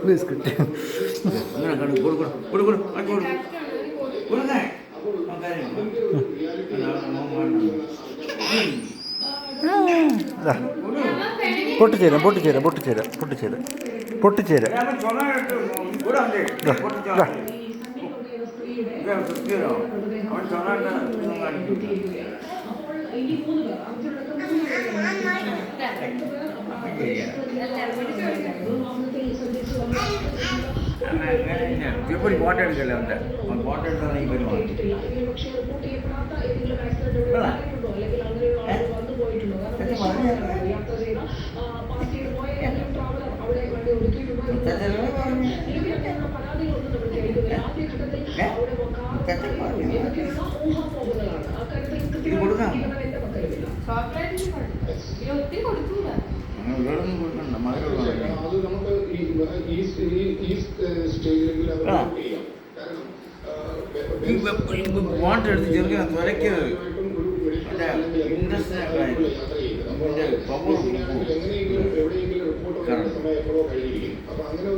Biscuit പൊട്ടിച്ചേരാം പൊട്ടിച്ചേരാം പൊട്ടിച്ചേരാം പൊട്ടിച്ചേരാം പൊട്ടിച്ചേരാം எப்படி photo எடுக்கல வந்து போட்டோ எடுத்தால் நீங்கள் போயிடுவாங்க ഇത് കൊടുക്കാം വാട്ടർ എടുത്ത് ചെറുക്കാൻ തുലയ്ക്കരുത് ഇൻട്രസ്റ്റ്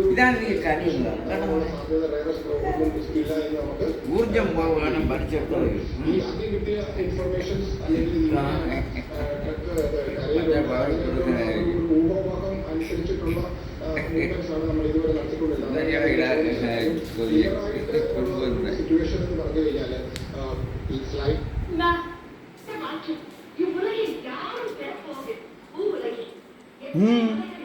ഇതാണ് എനിക്ക് കഴിയുന്നത് ഊർജം വേണം ഭരിച്ചെടുത്തത് Mm.